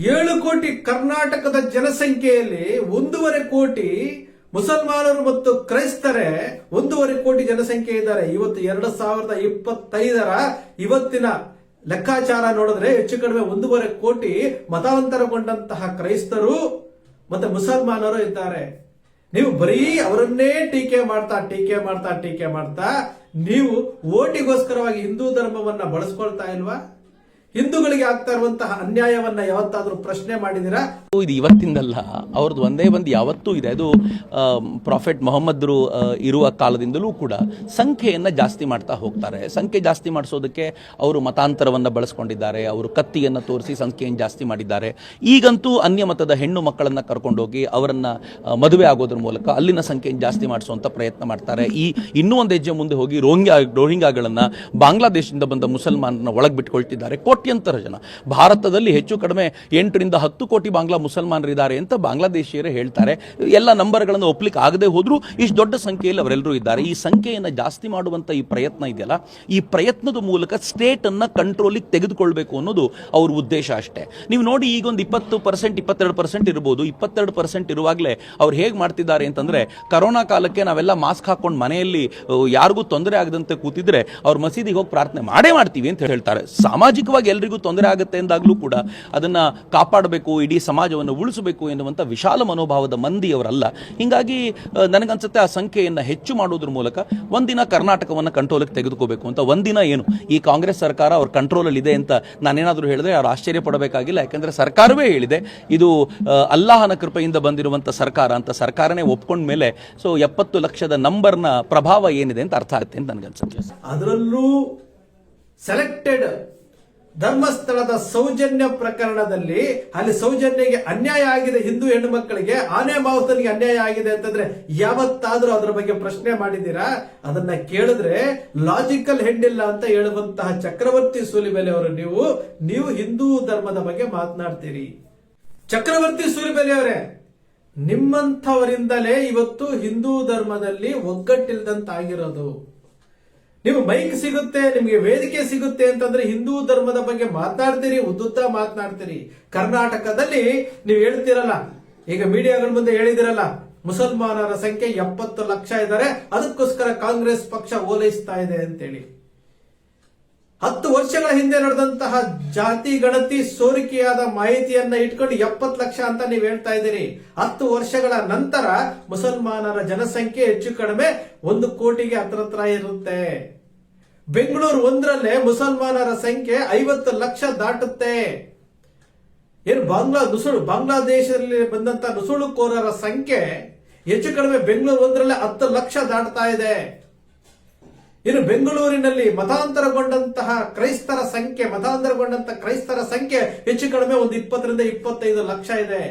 7 ಕೋಟಿ ಕರ್ನಾಟಕದ ಜನಸಂಖ್ಯೆಯಲ್ಲಿ 1.5 ಕೋಟಿ ಮುಸಲ್ಮಾನರು ಮತ್ತು ಕ್ರೈಸ್ತರೇ 1.5 ಕೋಟಿ ಜನಸಂಖ್ಯೆ ಇದ್ದಾರೆ. ಇವತ್ತು 2025ರ ಇವತ್ತಿನ ಲೆಕ್ಕಾಚಾರ ನೋಡಿದ್ರೆ ಹೆಚ್ಚು ಕಡಿಮೆ 1.5 ಕೋಟಿ ಮತಾಂತರಗೊಂಡಂತಹ ಕ್ರೈಸ್ತರು ಮತ್ತೆ ಮುಸಲ್ಮಾನರು ಇದ್ದಾರೆ. ನೀವು ಬರೀ ಅವರನ್ನೇ ಟೀಕೆ ಮಾಡ್ತಾ ನೀವು ಓಟಿಗೋಸ್ಕರವಾಗಿ ಹಿಂದೂ ಧರ್ಮವನ್ನ ಬಳಸ್ಕೊಳ್ತಾ ಇಲ್ವಾ? ಹಿಂದೂಗಳಿಗೆ ಆಗ್ತಾ ಇರುವಂತಹ ಅನ್ಯಾಯವನ್ನ ಯಾವತ್ತಾದ್ರೂ ಪ್ರಶ್ನೆ ಮಾಡಿದಿರಾ? ಇದು ಇವತ್ತಿಂದಲ್ಲ, ಅವ್ರದ್ದು ಒಂದೇ ಒಂದು ಯಾವತ್ತೂ ಇದೆ. ಅದು ಪ್ರಾಫೆಟ್ ಮೊಹಮ್ಮದ್ರು ಇರುವ ಕಾಲದಿಂದಲೂ ಕೂಡ ಸಂಖ್ಯೆಯನ್ನು ಜಾಸ್ತಿ ಮಾಡ್ತಾ ಹೋಗ್ತಾರೆ. ಸಂಖ್ಯೆ ಜಾಸ್ತಿ ಮಾಡಿಸೋದಕ್ಕೆ ಅವರು ಮತಾಂತರವನ್ನು ಬಳಸ್ಕೊಂಡಿದ್ದಾರೆ. ಅವರು ಕತ್ತಿಯನ್ನು ತೋರಿಸಿ ಸಂಖ್ಯೆಯನ್ನು ಜಾಸ್ತಿ ಮಾಡಿದ್ದಾರೆ. ಈಗಂತೂ ಅನ್ಯ ಮತದ ಹೆಣ್ಣು ಮಕ್ಕಳನ್ನು ಕರ್ಕೊಂಡೋಗಿ ಅವರನ್ನು ಮದುವೆ ಆಗೋದ್ರ ಮೂಲಕ ಅಲ್ಲಿನ ಸಂಖ್ಯೆಯನ್ನು ಜಾಸ್ತಿ ಮಾಡಿಸುವಂಥ ಪ್ರಯತ್ನ ಮಾಡ್ತಾರೆ. ಇನ್ನೂ ಒಂದು ಹೆಜ್ಜೆ ಮುಂದೆ ಹೋಗಿ ರೋಹಿಂಗ್ಯಾಗಳನ್ನು ಬಾಂಗ್ಲಾದೇಶದಿಂದ ಬಂದ ಮುಸಲ್ಮಾನರನ್ನ ಒಳಗೆ ಬಿಟ್ಕೊಳ್ತಿದ್ದಾರೆ. ಕೋಟ್ಯಂತರ ಜನ ಭಾರತದಲ್ಲಿ ಹೆಚ್ಚು ಕಡಿಮೆ 8ರಿಂದ 10 ಕೋಟಿ ಬಾಂಗ್ಲಾ ಮುಸಲ್ಮಾನರಿದ್ದಾರೆ ಅಂತ ಬಾಂಗ್ಲಾದೇಶಿಯರೇ ಹೇಳ್ತಾರೆ. ಎಲ್ಲ ನಂಬರ್ಗಳನ್ನು ಒಪ್ಲಿಕ್ಕೆ ಆಗದೆ ಹೋದ್ರೂ ಇಷ್ಟು ದೊಡ್ಡ ಸಂಖ್ಯೆಯಲ್ಲಿ ಅವರೆಲ್ಲರೂ ಇದ್ದಾರೆ. ಈ ಸಂಖ್ಯೆಯನ್ನು ಜಾಸ್ತಿ ಮಾಡುವಂಥ ಈ ಪ್ರಯತ್ನ ಇದೆಯಲ್ಲ, ಈ ಪ್ರಯತ್ನದ ಮೂಲಕ ಸ್ಟೇಟ್ ಅನ್ನ ಕಂಟ್ರೋಲಿಗೆ ತೆಗೆದುಕೊಳ್ಬೇಕು ಅನ್ನೋದು ಅವ್ರ ಉದ್ದೇಶ ಅಷ್ಟೇ. ನೀವು ನೋಡಿ, ಈಗೊಂದು 20%, 22% ಇರ್ಬೋದು. 22% ಇರುವಾಗಲೇ ಅವ್ರು ಹೇಗೆ ಮಾಡ್ತಿದ್ದಾರೆ ಅಂತಂದ್ರೆ, ಕರೋನಾ ಕಾಲಕ್ಕೆ ನಾವೆಲ್ಲ ಮಾಸ್ಕ್ ಹಾಕೊಂಡು ಮನೆಯಲ್ಲಿ ಯಾರಿಗೂ ತೊಂದರೆ ಆಗದಂತೆ ಕೂತಿದ್ರೆ ಅವ್ರ ಮಸೀದಿಗೆ ಹೋಗಿ ಪ್ರಾರ್ಥನೆ ಮಾಡ್ತೀವಿ ಅಂತ ಹೇಳ್ತಾರೆ. ಸಾಮಾಜಿಕವಾಗಿ ಎಲ್ರಿಗೂ ತೊಂದರೆ ಆಗುತ್ತೆ ಎಂದಾಗಲೂ ಕೂಡ ಅದನ್ನ ಕಾಪಾಡಬೇಕು, ಇಡೀ ಸಮಾಜವನ್ನು ಉಳಿಸಬೇಕು ಎನ್ನುವಂಥ ವಿಶಾಲ ಮನೋಭಾವದ ಮಂದಿಯವರಲ್ಲ. ಹೀಗಾಗಿ ನನಗನ್ಸುತ್ತೆ ಆ ಸಂಖ್ಯೆಯನ್ನು ಹೆಚ್ಚು ಮಾಡೋದ್ರ ಮೂಲಕ ಒಂದಿನ ಕರ್ನಾಟಕವನ್ನು ಕಂಟ್ರೋಲಿಗೆ ತೆಗೆದುಕೋಬೇಕು ಅಂತ. ಒಂದಿನ ಏನು, ಈ ಕಾಂಗ್ರೆಸ್ ಸರ್ಕಾರ ಅವ್ರ ಕಂಟ್ರೋಲಲ್ಲಿ ಇದೆ ಅಂತ ನಾನೇನಾದರೂ ಹೇಳಿದ್ರೆ ಅವ್ರು ಆಶ್ಚರ್ಯ ಪಡಬೇಕಾಗಿಲ್ಲ. ಯಾಕೆಂದ್ರೆ ಸರ್ಕಾರವೇ ಹೇಳಿದೆ ಇದು ಅಲ್ಲಾಹನ ಕೃಪೆಯಿಂದ ಬಂದಿರುವಂಥ ಸರ್ಕಾರ ಅಂತ. ಸರ್ಕಾರನೇ ಒಪ್ಕೊಂಡ ಮೇಲೆ 70 ಲಕ್ಷದ ನಂಬರ್ನ ಪ್ರಭಾವ ಏನಿದೆ ಅಂತ ಅರ್ಥ ಆಗುತ್ತೆ ಅಂತ ನನಗನ್ಸುತ್ತೆ. ಅದರಲ್ಲೂ ಸೆಲೆಕ್ಟೆಡ್ ಧರ್ಮಸ್ಥಳದ ಸೌಜನ್ಯ ಪ್ರಕರಣದಲ್ಲಿ ಅಲ್ಲಿ ಸೌಜನ್ಯಗೆ ಅನ್ಯಾಯ ಆಗಿದೆ, ಹಿಂದೂ ಹೆಣ್ಣು ಮಕ್ಕಳಿಗೆ, ಆನೆ ಮಾವುತನಿಗೆ ಅನ್ಯಾಯ ಆಗಿದೆ ಅಂತಂದ್ರೆ ಯಾವತ್ತಾದ್ರೂ ಅದರ ಬಗ್ಗೆ ಪ್ರಶ್ನೆ ಮಾಡಿದ್ದೀರಾ? ಅದನ್ನ ಕೇಳಿದ್ರೆ ಲಾಜಿಕಲ್ ಹೆಡ್ಡಿಲ್ಲ ಅಂತ ಹೇಳುವಂತಹ ಚಕ್ರವರ್ತಿ ಸೂಲಿಬೆಲೆ ಅವರು ನೀವು ಹಿಂದೂ ಧರ್ಮದ ಬಗ್ಗೆ ಮಾತನಾಡ್ತೀರಿ. ಚಕ್ರವರ್ತಿ ಸೂಲಿಬೆಲೆ ಅವರೇ, ನಿಮ್ಮಂಥವರಿಂದಲೇ ಇವತ್ತು ಹಿಂದೂ ಧರ್ಮದಲ್ಲಿ ಒಗ್ಗಟ್ಟಿಲ್ದಂತಾಗಿರೋದು. ನೀವು ಮೈಕ್ ಸಿಗುತ್ತೆ, ನಿಮಗೆ ವೇದಿಕೆ ಸಿಗುತ್ತೆ ಅಂತಂದ್ರೆ ಹಿಂದೂ ಧರ್ಮದ ಬಗ್ಗೆ ಮಾತನಾಡ್ತೀರಿ, ಉದ್ದುತ್ತ ಮಾತನಾಡ್ತೀರಿ. ಕರ್ನಾಟಕದಲ್ಲಿ ನೀವು ಹೇಳ್ತೀರಲ್ಲ, ಈಗ ಮೀಡಿಯಾಗಳ ಮುಂದೆ ಹೇಳಿದಿರಲ್ಲ, ಮುಸಲ್ಮಾನರ ಸಂಖ್ಯೆ 70 ಲಕ್ಷ ಇದ್ದಾರೆ, ಅದಕ್ಕೋಸ್ಕರ ಕಾಂಗ್ರೆಸ್ ಪಕ್ಷ ಓಲೈಸ್ತಾ ಇದೆ ಅಂತೇಳಿ. 10 ವರ್ಷಗಳ ಹಿಂದೆ ನಡೆದಂತಹ ಜಾತಿ ಗಣತಿ ಸೋರಿಕೆಯಾದ ಮಾಹಿತಿಯನ್ನ ಇಟ್ಕೊಂಡು 70 ಲಕ್ಷ ಅಂತ ನೀವು ಹೇಳ್ತಾ ಇದ್ದೀರಿ. 10 ವರ್ಷಗಳ ನಂತರ ಮುಸಲ್ಮಾನರ ಜನಸಂಖ್ಯೆ ಹೆಚ್ಚು ಕಡಿಮೆ 1 ಕೋಟಿಗೆ ಹತ್ರ ಇರುತ್ತೆ. ಬೆಂಗಳೂರು 1ರಲ್ಲೇ ಮುಸಲ್ಮಾನರ ಸಂಖ್ಯೆ 50 ಲಕ್ಷ ದಾಟುತ್ತೆ. ಏನು ಬಾಂಗ್ಲಾದೇಶದಲ್ಲಿ ಬಂದಂತ ನುಸುಳುಕೋರರ ಸಂಖ್ಯೆ ಹೆಚ್ಚು ಕಡಿಮೆ ಬೆಂಗಳೂರು 1ರಲ್ಲೇ 10 ಲಕ್ಷ ದಾಟ್ತಾ ಇದೆ. ಇನ್ನು ಬೆಂಗಳೂರಿನಲ್ಲಿ ಮತಾಂತರಗೊಂಡಂತಹ ಕ್ರೈಸ್ತರ ಸಂಖ್ಯೆ ಹೆಚ್ಚು ಕಡಿಮೆ ಒಂದು 20ರಿಂದ 25 ಲಕ್ಷ ಇದೆ.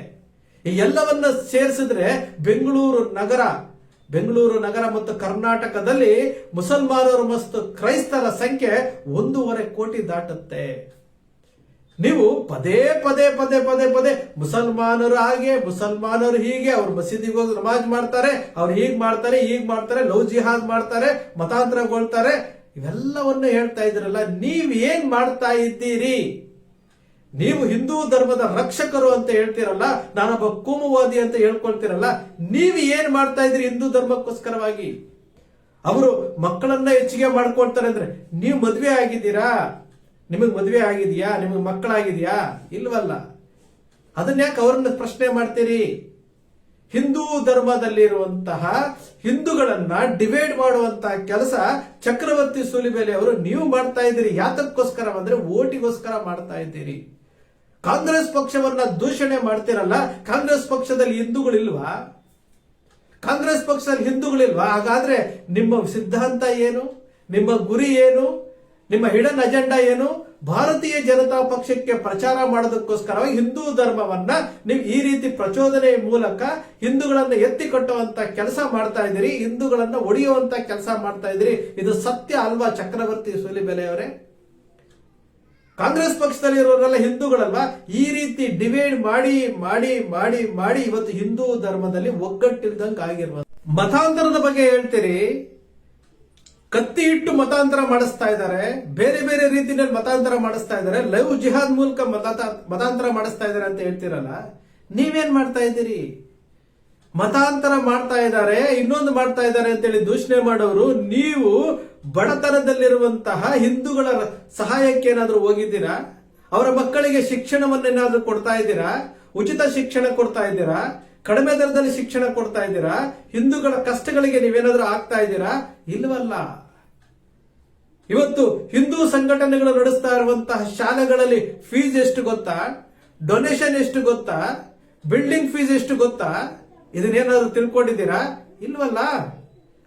ಈ ಎಲ್ಲವನ್ನ ಸೇರಿಸಿದ್ರೆ ಬೆಂಗಳೂರು ನಗರ ಮತ್ತು ಕರ್ನಾಟಕದಲ್ಲಿ ಮುಸಲ್ಮಾನರು ಮತ್ತು ಕ್ರೈಸ್ತರ ಸಂಖ್ಯೆ 1.5 ಕೋಟಿ ದಾಟುತ್ತೆ. ನೀವು ಪದೇ ಪದೇ ಮುಸಲ್ಮಾನರು ಹೀಗೆ, ಅವ್ರು ಮಸೀದಿಗೆ ಹೋಗಿ ನಮಾಜ್ ಮಾಡ್ತಾರೆ, ಅವ್ರು ಹೀಗ್ ಮಾಡ್ತಾರೆ, ಲವ್ ಜಿಹಾದ್ ಮಾಡ್ತಾರೆ, ಮತಾಂತರಗೊಳ್ತಾರೆ, ಇವೆಲ್ಲವನ್ನು ಹೇಳ್ತಾ ಇದ್ದೀರಲ್ಲ, ನೀವ್ ಏನ್ ಮಾಡ್ತಾ ಇದ್ದೀರಿ? ನೀವು ಹಿಂದೂ ಧರ್ಮದ ರಕ್ಷಕರು ಅಂತ ಹೇಳ್ತೀರಲ್ಲ, ನಾನೊಬ್ಬ ಕೋಮುವಾದಿ ಅಂತ ಹೇಳ್ಕೊಳ್ತೀರಲ್ಲ, ನೀವು ಏನ್ ಮಾಡ್ತಾ ಇದ್ದೀರಿ ಹಿಂದೂ ಧರ್ಮಕ್ಕೋಸ್ಕರವಾಗಿ? ಅವರು ಮಕ್ಕಳನ್ನ ಹೆಚ್ಚಿಗೆ ಮಾಡ್ಕೊಳ್ತಾರೆ ಅಂದ್ರೆ ನೀವು ಮದ್ವೆ ಆಗಿದ್ದೀರಾ? ನಿಮಗೆ ಮದುವೆ ಆಗಿದೆಯಾ? ನಿಮಗೆ ಮಕ್ಕಳಾಗಿದೆಯಾ? ಇಲ್ವಲ್ಲ. ಅದನ್ನ ಯಾಕೆ ಅವರನ್ನ ಪ್ರಶ್ನೆ ಮಾಡ್ತೀರಿ? ಹಿಂದೂ ಧರ್ಮದಲ್ಲಿರುವಂತಹ ಹಿಂದೂಗಳನ್ನ ಡಿವೈಡ್ ಮಾಡುವಂತಹ ಕೆಲಸ ಚಕ್ರವರ್ತಿ ಸೂಲಿಬೆಲೆ ಅವರು ನೀವು ಮಾಡ್ತಾ ಇದ್ದೀರಿ. ಯಾತಕ್ಕೋಸ್ಕರ ಅಂದ್ರೆ ಓಟಿಗೋಸ್ಕರ ಮಾಡ್ತಾ ಇದ್ದೀರಿ. ಕಾಂಗ್ರೆಸ್ ಪಕ್ಷವನ್ನ ದೂಷಣೆ ಮಾಡ್ತಿರಲ್ಲ, ಕಾಂಗ್ರೆಸ್ ಪಕ್ಷದಲ್ಲಿ ಹಿಂದೂಗಳಿಲ್ವಾ? ಹಾಗಾದ್ರೆ ನಿಮ್ಮ ಸಿದ್ಧಾಂತ ಏನು? ನಿಮ್ಮ ಗುರಿ ಏನು? ನಿಮ್ಮ ಹಿಡನ್ ಅಜೆಂಡಾ ಏನು? ಭಾರತೀಯ ಜನತಾ ಪಕ್ಷಕ್ಕೆ ಪ್ರಚಾರ ಮಾಡೋದಕ್ಕೋಸ್ಕರವಾಗಿ ಹಿಂದೂ ಧರ್ಮವನ್ನ ನೀವು ಈ ರೀತಿ ಪ್ರಚೋದನೆ ಮೂಲಕ ಹಿಂದೂಗಳನ್ನ ಎತ್ತಿ ಕಟ್ಟುವಂತ ಕೆಲಸ ಮಾಡ್ತಾ ಇದ್ದೀರಿ, ಹಿಂದೂಗಳನ್ನ ಒಡೆಯುವಂತ ಕೆಲಸ ಮಾಡ್ತಾ ಇದ್ದೀರಿ. ಇದು ಸತ್ಯ ಅಲ್ವಾ ಚಕ್ರವರ್ತಿ ಸೂಲಿಬೆಲೆ ಅವರೇ? ಕಾಂಗ್ರೆಸ್ ಪಕ್ಷದಲ್ಲಿ ಇರೋರೆಲ್ಲ ಹಿಂದೂಗಳಲ್ವಾ? ಈ ರೀತಿ ಡಿವೈಡ್ ಮಾಡಿ ಇವತ್ತು ಹಿಂದೂ ಧರ್ಮದಲ್ಲಿ ಒಗ್ಗಟ್ಟಿಲ್ದಂಗೆ ಆಗಿರ್ಬೋದು. ಮತಾಂತರದ ಬಗ್ಗೆ ಹೇಳ್ತೀರಿ, ಕತ್ತಿ ಇಟ್ಟು ಮತಾಂತರ ಮಾಡಿಸ್ತಾ ಇದ್ದಾರೆ, ಬೇರೆ ಬೇರೆ ರೀತಿಯಲ್ಲಿ ಮತಾಂತರ ಮಾಡಿಸ್ತಾ ಇದ್ದಾರೆ, ಲೈವ್ ಜಿಹಾದ್ ಮೂಲಕ ಮತಾಂತರ ಮಾಡಿಸ್ತಾ ಇದ್ದಾರೆ ಅಂತ ಹೇಳ್ತೀರಲ್ಲ, ನೀವೇನ್ ಮಾಡ್ತಾ ಇದ್ದೀರಿ? ಮತಾಂತರ ಮಾಡ್ತಾ ಇದ್ದಾರೆ, ಇನ್ನೊಂದು ಮಾಡ್ತಾ ಇದ್ದಾರೆ ಅಂತೇಳಿ ದೂಷಣೆ ಮಾಡೋರು ನೀವು. ಬಡತನದಲ್ಲಿರುವಂತಹ ಹಿಂದೂಗಳ ಸಹಾಯಕ್ಕೆ ಏನಾದ್ರೂ ಹೋಗಿದ್ದೀರಾ? ಅವರ ಮಕ್ಕಳಿಗೆ ಶಿಕ್ಷಣವನ್ನೇನಾದ್ರೂ ಕೊಡ್ತಾ ಇದ್ದೀರಾ? ಉಚಿತ ಶಿಕ್ಷಣ ಕೊಡ್ತಾ ಇದ್ದೀರಾ? ಕಡಿಮೆ ದರದಲ್ಲಿ ಶಿಕ್ಷಣ ಕೊಡ್ತಾ ಇದ್ದೀರಾ? ಹಿಂದೂಗಳ ಕಷ್ಟಗಳಿಗೆ ನೀವೇನಾದ್ರೂ ಆಗ್ತಾ ಇದ್ದೀರಾ? ಇಲ್ವಲ್ಲ. ಇವತ್ತು ಹಿಂದೂ ಸಂಘಟನೆಗಳು ನಡೆಸ್ತಾ ಇರುವಂತಹ ಶಾಲೆಗಳಲ್ಲಿ ಫೀಸ್ ಎಷ್ಟು ಗೊತ್ತಾ? ಡೊನೇಷನ್ ಎಷ್ಟು ಗೊತ್ತಾ? ಬಿಲ್ಡಿಂಗ್ ಫೀಸ್ ಎಷ್ಟು ಗೊತ್ತಾ? ಇದನ್ನೇನಾದ್ರೂ ತಿಳ್ಕೊಂಡಿದ್ದೀರಾ? ಇಲ್ವಲ್ಲ.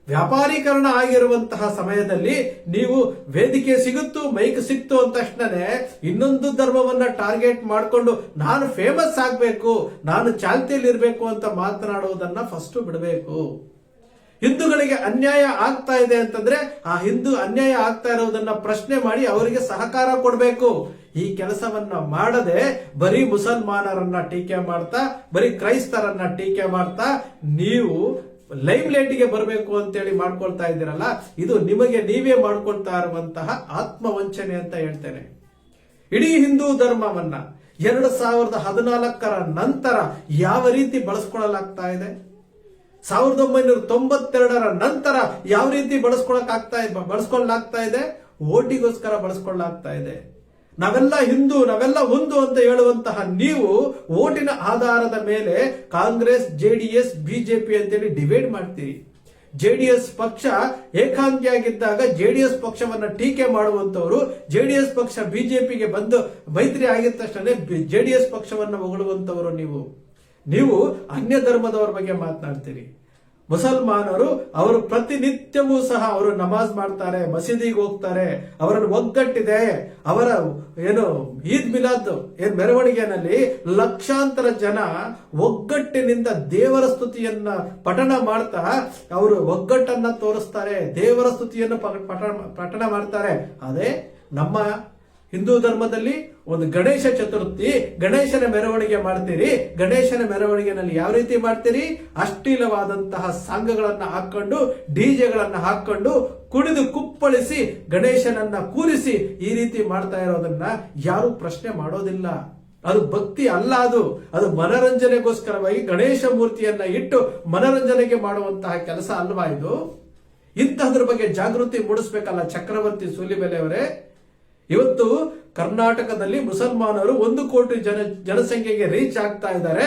ವ್ಯಾಪಾರೀಕರಣ ಆಗಿರುವಂತಹ ಸಮಯದಲ್ಲಿ ನೀವು ವೇದಿಕೆ ಸಿಗುತ್ತು, ಮೈಕ್ ಸಿಕ್ತು ಅಂತ ತಕ್ಷಣನೇ ಇನ್ನೊಂದು ಧರ್ಮವನ್ನ ಟಾರ್ಗೆಟ್ ಮಾಡಿಕೊಂಡು ನಾನು ಫೇಮಸ್ ಆಗ್ಬೇಕು, ನಾನು ಚಾಲ್ತಿಯಲ್ಲಿ ಇರಬೇಕು ಅಂತ ಮಾತನಾಡುವುದನ್ನ ಫಸ್ಟ್ ಬಿಡಬೇಕು. ಹಿಂದೂಗಳಿಗೆ ಅನ್ಯಾಯ ಆಗ್ತಾ ಇದೆ ಅಂತಂದ್ರೆ ಆ ಹಿಂದೂ ಅನ್ಯಾಯ ಆಗ್ತಾ ಇರೋದನ್ನ ಪ್ರಶ್ನೆ ಮಾಡಿ ಅವರಿಗೆ ಸಹಕಾರ ಕೊಡಬೇಕು. ಈ ಕೆಲಸವನ್ನ ಮಾಡದೆ ಬರೀ ಮುಸಲ್ಮಾನರನ್ನ ಟೀಕೆ ಮಾಡ್ತಾ, ಬರೀ ಕ್ರೈಸ್ತರನ್ನ ಟೀಕೆ ಮಾಡ್ತಾ ನೀವು ಲೈಮ್ ಲೈಟ್ಗೆ ಬರಬೇಕು ಅಂತೇಳಿ ಮಾಡ್ಕೊಳ್ತಾ ಇದ್ದೀರಲ್ಲ, ಇದು ನಿಮಗೆ ನೀವೇ ಮಾಡ್ಕೊಳ್ತಾ ಇರುವಂತಹ ಆತ್ಮವಂಚನೆ ಅಂತ ಹೇಳ್ತೇನೆ. ಇಡೀ ಹಿಂದೂ ಧರ್ಮವನ್ನ 2014ರ ನಂತರ ಯಾವ ರೀತಿ ಬಳಸ್ಕೊಳ್ಳಲಾಗ್ತಾ ಇದೆ, 1992ರ ನಂತರ ಯಾವ ರೀತಿ ಬಳಸ್ಕೊಳ್ಳಲಾಗ್ತಾ ಇದೆ, ಓಟಿಗೋಸ್ಕರ ಬಳಸ್ಕೊಳ್ಳಲಾಗ್ತಾ ಇದೆ. ನಾವೆಲ್ಲ ಹಿಂದೂ, ನಾವೆಲ್ಲ ಒಂದು ಅಂತ ಹೇಳುವಂತಹ ನೀವು ಓಟಿನ ಆಧಾರದ ಮೇಲೆ ಕಾಂಗ್ರೆಸ್, ಜೆಡಿಎಸ್, ಬಿಜೆಪಿ ಅಂತೇಳಿ ಡಿವೈಡ್ ಮಾಡ್ತೀರಿ. ಜೆಡಿಎಸ್ ಪಕ್ಷ ಏಕಾಂಗಿಯಾಗಿದ್ದಾಗ ಜೆಡಿಎಸ್ ಪಕ್ಷವನ್ನ ಟೀಕೆ ಮಾಡುವಂತವರು, ಜೆಡಿಎಸ್ ಪಕ್ಷ ಬಿಜೆಪಿಗೆ ಬಂದು ಮೈತ್ರಿ ಆಗಿದ ತಕ್ಷಣ ಜೆಡಿಎಸ್ ಪಕ್ಷವನ್ನ ಹೊಗಳುವಂತವರು ನೀವು ಅನ್ಯ ಧರ್ಮದವರ ಬಗ್ಗೆ ಮಾತನಾಡ್ತೀರಿ. ಮುಸಲ್ಮಾನರು ಅವರು ಪ್ರತಿನಿತ್ಯವೂ ಸಹ ಅವರು ನಮಾಜ್ ಮಾಡ್ತಾರೆ, ಮಸೀದಿಗೆ ಹೋಗ್ತಾರೆ, ಅವರನ್ನು ಒಗ್ಗಟ್ಟಿದೆ. ಅವರ ಈದ್ ಮಿಲಾದ್ ಮೆರವಣಿಗೆಯಲ್ಲಿ ಲಕ್ಷಾಂತರ ಜನ ಒಗ್ಗಟ್ಟಿನಿಂದ ದೇವರ ಸ್ತುತಿಯನ್ನ ಪಠಣ ಮಾಡ್ತಾ ಅವರು ಒಗ್ಗಟ್ಟನ್ನ ತೋರಿಸ್ತಾರೆ, ದೇವರ ಸ್ತುತಿಯನ್ನು ಪಠಣ ಮಾಡ್ತಾರೆ. ಅದೇ ನಮ್ಮ ಹಿಂದೂ ಧರ್ಮದಲ್ಲಿ ಒಂದು ಗಣೇಶ ಚತುರ್ಥಿ, ಗಣೇಶನ ಮೆರವಣಿಗೆ ಮಾಡ್ತೀರಿ. ಗಣೇಶನ ಮೆರವಣಿಗೆನಲ್ಲಿ ಯಾವ ರೀತಿ ಮಾಡ್ತೀರಿ? ಅಶ್ಲೀಲವಾದಂತಹ ಸಾಂಗ್ಗಳನ್ನ ಹಾಕೊಂಡು, ಡಿಜೆಗಳನ್ನ ಹಾಕೊಂಡು ಕುಡಿದು ಕುಪ್ಪಳಿಸಿ ಗಣೇಶನನ್ನ ಕೂರಿಸಿ ಈ ರೀತಿ ಮಾಡ್ತಾ ಇರೋದನ್ನ ಯಾರು ಪ್ರಶ್ನೆ ಮಾಡೋದಿಲ್ಲ. ಅದು ಭಕ್ತಿ ಅಲ್ಲ, ಅದು ಮನರಂಜನೆಗೋಸ್ಕರವಾಗಿ ಗಣೇಶ ಮೂರ್ತಿಯನ್ನ ಇಟ್ಟು ಮನರಂಜನೆಗೆ ಮಾಡುವಂತಹ ಕೆಲಸ ಅಲ್ವಾ ಇದು? ಇಂತಹದ್ರ ಬಗ್ಗೆ ಜಾಗೃತಿ ಮೂಡಿಸ್ಬೇಕಲ್ಲ ಚಕ್ರವರ್ತಿ ಸೂಲಿಬೆಲೆ ಅವರೇ. ಇವತ್ತು ಕರ್ನಾಟಕದಲ್ಲಿ ಮುಸಲ್ಮಾನರು 1 ಕೋಟಿ ಜನಸಂಖ್ಯೆಗೆ ರೀಚ್ ಆಗ್ತಾ ಇದ್ದಾರೆ.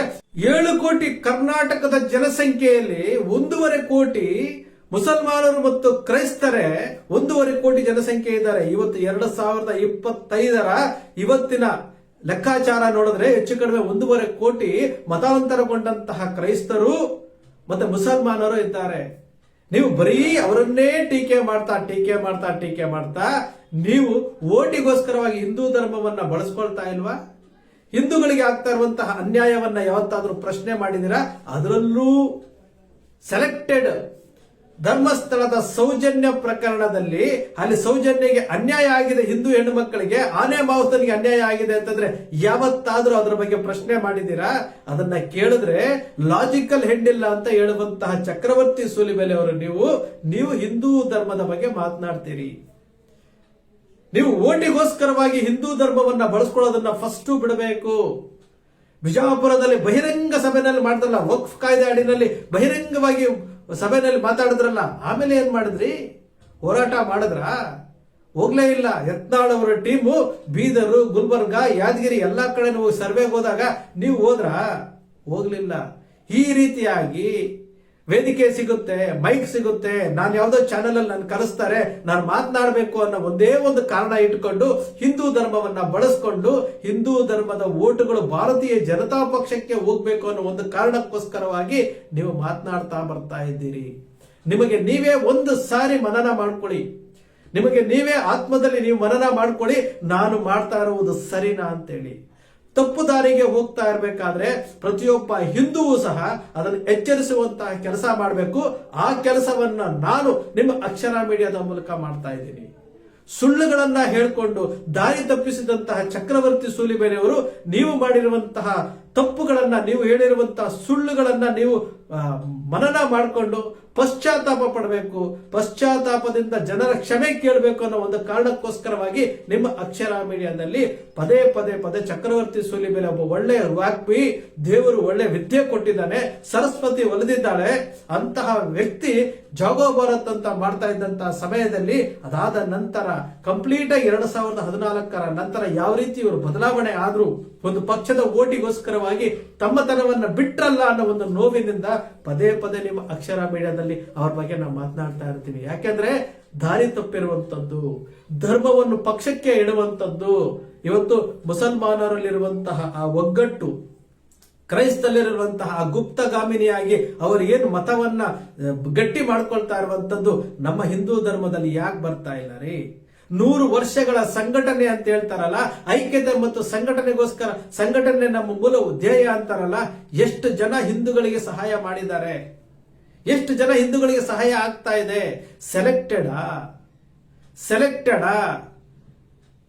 7 ಕೋಟಿ ಕರ್ನಾಟಕದ ಜನಸಂಖ್ಯೆಯಲ್ಲಿ 1.5 ಕೋಟಿ ಮುಸಲ್ಮಾನರು ಮತ್ತು ಕ್ರೈಸ್ತರೇ 1.5 ಕೋಟಿ ಜನಸಂಖ್ಯೆ ಇದ್ದಾರೆ. ಇವತ್ತು 2025ರ ಇವತ್ತಿನ ಲೆಕ್ಕಾಚಾರ ನೋಡಿದ್ರೆ ಹೆಚ್ಚು ಕಡಿಮೆ 1.5 ಕೋಟಿ ಮತಾಂತರಗೊಂಡಂತಹ ಕ್ರೈಸ್ತರು ಮತ್ತೆ ಮುಸಲ್ಮಾನರು ಇದ್ದಾರೆ. ನೀವು ಬರೀ ಅವರನ್ನೇ ಟೀಕೆ ಮಾಡ್ತಾ ನೀವು ಓಟಿಗೋಸ್ಕರವಾಗಿ ಹಿಂದೂ ಧರ್ಮವನ್ನ ಬಳಸ್ಕೊಳ್ತಾ ಇಲ್ವಾ? ಹಿಂದೂಗಳಿಗೆ ಆಗ್ತಾ ಇರುವಂತಹ ಅನ್ಯಾಯವನ್ನ ಯಾವತ್ತಾದ್ರೂ ಪ್ರಶ್ನೆ ಮಾಡಿದಿರಾ? ಅದರಲ್ಲೂ ಸೆಲೆಕ್ಟೆಡ್ ಧರ್ಮಸ್ಥಳದ ಸೌಜನ್ಯ ಪ್ರಕರಣದಲ್ಲಿ ಅಲ್ಲಿ ಸೌಜನ್ಯಗೆ ಅನ್ಯಾಯ ಆಗಿದೆ, ಹಿಂದೂ ಹೆಣ್ಣು ಮಕ್ಕಳಿಗೆ, ಆನೆ ಮಾವುತನಿಗೆ ಅನ್ಯಾಯ ಆಗಿದೆ ಅಂತಂದ್ರೆ ಯಾವತ್ತಾದ್ರೂ ಅದರ ಬಗ್ಗೆ ಪ್ರಶ್ನೆ ಮಾಡಿದ್ದೀರಾ? ಅದನ್ನ ಕೇಳಿದ್ರೆ ಲಾಜಿಕಲ್ ಹೆಡ್ ಇಲ್ಲ ಅಂತ ಹೇಳುವಂತಹ ಚಕ್ರವರ್ತಿ ಸೂಲಿಬೆಲೆ ಅವರು ನೀವು ಹಿಂದೂ ಧರ್ಮದ ಬಗ್ಗೆ ಮಾತನಾಡ್ತೀರಿ. ನೀವು ಓಟಿಗೋಸ್ಕರವಾಗಿ ಹಿಂದೂ ಧರ್ಮವನ್ನ ಬಳಸ್ಕೊಳ್ಳೋದನ್ನ ಫಸ್ಟ್ ಬಿಡಬೇಕು. ಬಿಜಾಪುರದಲ್ಲಿ ಬಹಿರಂಗ ಸಭೆಯಲ್ಲಿ ಮಾಡಿದ್ರಲ್ಲ, ವಕ್ಫ್ ಕಾಯ್ದೆ ಅಡಿನಲ್ಲಿ ಬಹಿರಂಗವಾಗಿ ಸಭೆಯಲ್ಲಿ ಮಾತಾಡಿದ್ರಲ್ಲ, ಆಮೇಲೆ ಏನ್ ಮಾಡಿದ್ರಿ? ಹೋರಾಟ ಮಾಡಿದ್ರ? ಹೋಗ್ಲೇ ಇಲ್ಲ. ಯತ್ನಾಳ್ ಅವರ ಟೀಮು ಬೀದರು, ಗುಲ್ಬರ್ಗ, ಯಾದಗಿರಿ ಎಲ್ಲಾ ಕಡೆ ಸರ್ವೆಗೆ ಹೋದಾಗ ನೀವು ಹೋದ್ರ? ಹೋಗ್ಲಿಲ್ಲ. ಈ ರೀತಿಯಾಗಿ ವೇದಿಕೆ ಸಿಗುತ್ತೆ, ಮೈಕ್ ಸಿಗುತ್ತೆ, ನಾನು ಯಾವ್ದೋ ಚಾನೆಲ್ ಅಲ್ಲಿ ನಾನು ಕರೆಸ್ತಾರೆ, ನಾನು ಮಾತನಾಡಬೇಕು ಅನ್ನೋ ಒಂದೇ ಒಂದು ಕಾರಣ ಇಟ್ಕೊಂಡು ಹಿಂದೂ ಧರ್ಮವನ್ನ ಬಳಸ್ಕೊಂಡು ಹಿಂದೂ ಧರ್ಮದ ಓಟುಗಳು ಭಾರತೀಯ ಜನತಾ ಪಕ್ಷಕ್ಕೆ ಹೋಗ್ಬೇಕು ಅನ್ನೋ ಒಂದು ಕಾರಣಕ್ಕೋಸ್ಕರವಾಗಿ ನೀವು ಮಾತನಾಡ್ತಾ ಬರ್ತಾ ಇದ್ದೀರಿ. ನಿಮಗೆ ನೀವೇ ಒಂದು ಸಾರಿ ಮನನ ಮಾಡ್ಕೊಳ್ಳಿ. ನಿಮಗೆ ನೀವೇ ಆತ್ಮದಲ್ಲಿ ನೀವು ಮನನ ಮಾಡ್ಕೊಳ್ಳಿ, ನಾನು ಮಾಡ್ತಾ ಇರುವುದು ಸರಿನಾ ಅಂತೇಳಿ. ತಪ್ಪು ದಾರಿಗೆ ಹೋಗ್ತಾ ಇರಬೇಕಾದ್ರೆ ಪ್ರತಿಯೊಬ್ಬ ಹಿಂದೂವು ಸಹ ಅದನ್ನು ಎಚ್ಚರಿಸುವಂತಹ ಕೆಲಸ ಮಾಡಬೇಕು. ಆ ಕೆಲಸವನ್ನ ನಾನು ನಿಮ್ಮ ಅಕ್ಷರ ಮೀಡಿಯಾದ ಮೂಲಕ ಮಾಡ್ತಾ ಇದ್ದೀನಿ. ಸುಳ್ಳುಗಳನ್ನ ಹೇಳ್ಕೊಂಡು ದಾರಿ ತಪ್ಪಿಸಿದಂತಹ ಚಕ್ರವರ್ತಿ ಸೂಲಿಬೆಲೆ ಅವರು ನೀವು ಮಾಡಿರುವಂತಹ ತಪ್ಪುಗಳನ್ನ, ನೀವು ಹೇಳಿರುವಂತಹ ಸುಳ್ಳುಗಳನ್ನ ನೀವು ಮನನ ಮಾಡಿಕೊಂಡು ಪಶ್ಚಾತ್ತಾಪ ಪಡಬೇಕು, ಪಶ್ಚಾತ್ತಾಪದಿಂದ ಜನರ ಕ್ಷಮೆ ಕೇಳಬೇಕು ಅನ್ನೋ ಒಂದು ಕಾರಣಕ್ಕೋಸ್ಕರವಾಗಿ ನಿಮ್ಮ ಅಕ್ಷರ ಮೀಡಿಯಾದಲ್ಲಿ ಪದೇ ಪದೇ ಪದೇ ಚಕ್ರವರ್ತಿ ಸೂಲಿಬೆಲೆ ಒಬ್ಬ ಒಳ್ಳೆಯ ವಾಗ್ಮಿ, ದೇವರು ಒಳ್ಳೆ ವಿದ್ಯೆ ಕೊಟ್ಟಿದ್ದಾನೆ, ಸರಸ್ವತಿ ಒಲಿದಿದ್ದಾಳೆ ಅಂತಹ ವ್ಯಕ್ತಿ ಜಾಗೋ ಭಾರತ್ ಅಂತ ಮಾಡ್ತಾ ಇದ್ದಂತಹ ಸಮಯದಲ್ಲಿ ಅದಾದ ನಂತರ ಕಂಪ್ಲೀಟ್ ಆಗಿ 2014 ನಂತರ ಯಾವ ರೀತಿ ಇವರು ಬದಲಾವಣೆ ಆದ್ರೂ ಒಂದು ಪಕ್ಷದ ಓಟಿಗೋಸ್ಕರವಾಗಿ ತಮ್ಮತನವನ್ನ ಬಿಟ್ರಲ್ಲ ಅನ್ನೋ ಒಂದು ನೋವಿನಿಂದ ಪದೇ ಪದೇ ನಿಮ್ಮ ಅಕ್ಷರ ಮೀಡಿಯಾದಲ್ಲಿ ಅವ್ರ ಬಗ್ಗೆ ನಾವು ಮಾತನಾಡ್ತಾ ಇರ್ತೀವಿ. ಯಾಕೆಂದ್ರೆ ದಾರಿ ತಪ್ಪಿರುವಂತದ್ದು, ಧರ್ಮವನ್ನು ಪಕ್ಷಕ್ಕೆ ಇಡುವಂತದ್ದು, ಇವತ್ತು ಮುಸಲ್ಮಾನರಲ್ಲಿರುವಂತಹ ಆ ಒಗ್ಗಟ್ಟು, ಕ್ರೈಸ್ತಲ್ಲಿರುವಂತಹ ಗುಪ್ತಗಾಮಿನಿಯಾಗಿ ಅವರು ಏನು ಮತವನ್ನ ಗಟ್ಟಿ ಮಾಡ್ಕೊಳ್ತಾ ಇರುವಂತದ್ದು ನಮ್ಮ ಹಿಂದೂ ಧರ್ಮದಲ್ಲಿ ಯಾಕೆ ಬರ್ತಾ ಇಲ್ಲ ರೀ? 100 ವರ್ಷಗಳ ಸಂಘಟನೆ ಅಂತ ಹೇಳ್ತಾರಲ್ಲ, ಐಕ್ಯತೆ ಮತ್ತು ಸಂಘಟನೆಗೋಸ್ಕರ, ಸಂಘಟನೆ ನಮ್ಮ ಮೂಲ ಧ್ಯೇಯ ಅಂತಾರಲ್ಲ, ಎಷ್ಟು ಜನ ಹಿಂದೂಗಳಿಗೆ ಸಹಾಯ ಮಾಡಿದ್ದಾರೆ? ಎಷ್ಟು ಜನ ಹಿಂದೂಗಳಿಗೆ ಸಹಾಯ ಆಗ್ತಾ ಇದೆ? ಸೆಲೆಕ್ಟೆಡಾ?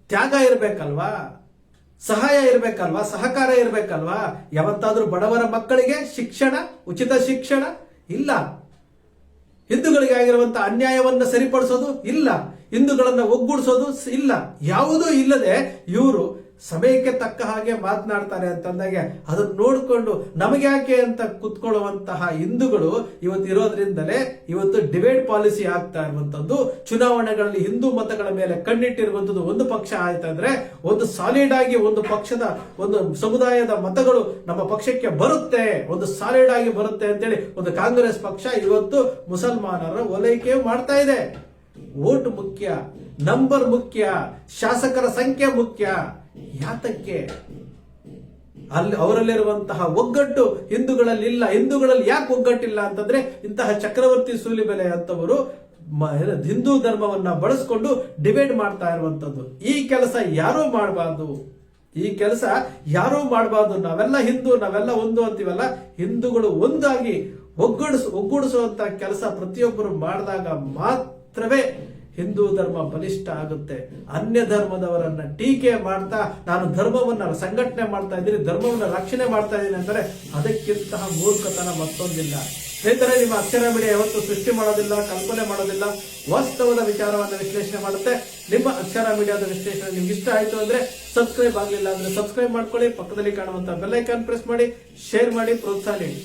ತ್ಯಾಗ ಇರಬೇಕಲ್ವಾ? ಸಹಾಯ ಇರಬೇಕಲ್ವಾ? ಸಹಕಾರ ಇರಬೇಕಲ್ವಾ? ಯಾವತ್ತಾದ್ರೂ ಬಡವರ ಮಕ್ಕಳಿಗೆ ಶಿಕ್ಷಣ, ಉಚಿತ ಶಿಕ್ಷಣ ಇಲ್ಲ. ಹಿಂದೂಗಳಿಗೆ ಆಗಿರುವಂತಹ ಅನ್ಯಾಯವನ್ನು ಸರಿಪಡಿಸೋದು ಇಲ್ಲ. ಹಿಂದೂಗಳನ್ನ ಒಗ್ಗೂಡಿಸೋದು ಇಲ್ಲ. ಯಾವುದೂ ಇಲ್ಲದೆ ಇವರು ಸಮಯಕ್ಕೆ ತಕ್ಕ ಹಾಗೆ ಮಾತನಾಡ್ತಾರೆ ಅಂತಂದಾಗ ಅದನ್ನ ನೋಡಿಕೊಂಡು ನಮಗೆ ಯಾಕೆ ಅಂತ ಕುತ್ಕೊಳ್ಳುವಂತಹ ಹಿಂದೂಗಳು ಇವತ್ತು ಇರೋದ್ರಿಂದಲೇ ಇವತ್ತು ಡಿವೈಡ್ ಪಾಲಿಸಿ ಆಗ್ತಾ ಇರುವಂತದ್ದು. ಚುನಾವಣೆಗಳಲ್ಲಿ ಹಿಂದೂ ಮತಗಳ ಮೇಲೆ ಕಣ್ಣಿಟ್ಟಿರುವಂತದ್ದು ಒಂದು ಪಕ್ಷ ಆಯ್ತಂದ್ರೆ ಒಂದು ಸಾಲಿಡ್ ಆಗಿ ಒಂದು ಪಕ್ಷದ ಒಂದು ಸಮುದಾಯದ ಮತಗಳು ನಮ್ಮ ಪಕ್ಷಕ್ಕೆ ಬರುತ್ತೆ, ಒಂದು ಸಾಲಿಡ್ ಆಗಿ ಬರುತ್ತೆ ಅಂತೇಳಿ ಒಂದು ಕಾಂಗ್ರೆಸ್ ಪಕ್ಷ ಇವತ್ತು ಮುಸಲ್ಮಾನರ ಓಲೈಕೆ ಮಾಡ್ತಾ ಇದೆ. ವೋಟ್ ಮುಖ್ಯ, ನಂಬರ್ ಮುಖ್ಯ, ಶಾಸಕರ ಸಂಖ್ಯೆ ಮುಖ್ಯ. ಯಾತಕ್ಕೆ? ಅಲ್ಲಿ ಅವರಲ್ಲಿರುವಂತಹ ಒಗ್ಗಟ್ಟು ಹಿಂದೂಗಳಲ್ಲಿ ಇಲ್ಲ. ಹಿಂದೂಗಳಲ್ಲಿ ಯಾಕೆ ಒಗ್ಗಟ್ಟಿಲ್ಲ ಅಂತಂದ್ರೆ ಇಂತಹ ಚಕ್ರವರ್ತಿ ಸೂಲಿಬೆಲೆ ಅಂತವರು ಹಿಂದೂ ಧರ್ಮವನ್ನ ಬಳಸ್ಕೊಂಡು ಡಿವೈಡ್ ಮಾಡ್ತಾ ಇರುವಂತದ್ದು. ಈ ಕೆಲಸ ಯಾರೂ ಮಾಡಬಾರ್ದು. ಈ ಕೆಲಸ ಯಾರೂ ಮಾಡಬಾರ್ದು. ನಾವೆಲ್ಲ ಹಿಂದೂ, ನಾವೆಲ್ಲ ಒಂದು ಅಂತೀವಲ್ಲ, ಹಿಂದೂಗಳು ಒಂದಾಗಿ ಒಗ್ಗೂಡಿಸುವಂತ ಕೆಲಸ ಪ್ರತಿಯೊಬ್ಬರು ಮಾಡಿದಾಗ ಮಾತ್ರವೇ ಹಿಂದೂ ಧರ್ಮ ಬಲಿಷ್ಠ ಆಗುತ್ತೆ. ಅನ್ಯ ಧರ್ಮದವರನ್ನ ಟೀಕೆ ಮಾಡ್ತಾ ನಾನು ಧರ್ಮವನ್ನ ಸಂಘಟನೆ ಮಾಡ್ತಾ ಇದ್ದೀನಿ, ಧರ್ಮವನ್ನ ರಕ್ಷಣೆ ಮಾಡ್ತಾ ಇದ್ದೀನಿ ಅಂದರೆ ಅದಕ್ಕಿಂತಹ ಮೂರ್ಖತನ ಮತ್ತೊಂದಿಲ್ಲ. ಸ್ನೇಹಿತರೆ, ನಿಮ್ಮ ಅಕ್ಷರ ಮೀಡಿಯಾ ಯಾವತ್ತು ಸೃಷ್ಟಿ ಮಾಡೋದಿಲ್ಲ, ಕಲ್ಪನೆ ಮಾಡೋದಿಲ್ಲ, ವಾಸ್ತವದ ವಿಚಾರವನ್ನು ವಿಶ್ಲೇಷಣೆ ಮಾಡುತ್ತೆ. ನಿಮ್ಮ ಅಕ್ಷರ ಮೀಡಿಯಾದ ವಿಶ್ಲೇಷಣೆ ನಿಮ್ಗೆ ಇಷ್ಟ ಆಯ್ತು ಅಂದ್ರೆ ಸಬ್ಸ್ಕ್ರೈಬ್ ಆಗಲಿಲ್ಲ ಅಂದ್ರೆ ಸಬ್ಸ್ಕ್ರೈಬ್ ಮಾಡ್ಕೊಳ್ಳಿ, ಪಕ್ಕದಲ್ಲಿ ಕಾಣುವಂತಹ ಬೆಲ್ ಐಕಾನ್ ಪ್ರೆಸ್ ಮಾಡಿ, ಶೇರ್ ಮಾಡಿ, ಪ್ರೋತ್ಸಾಹ ನೀಡಿ.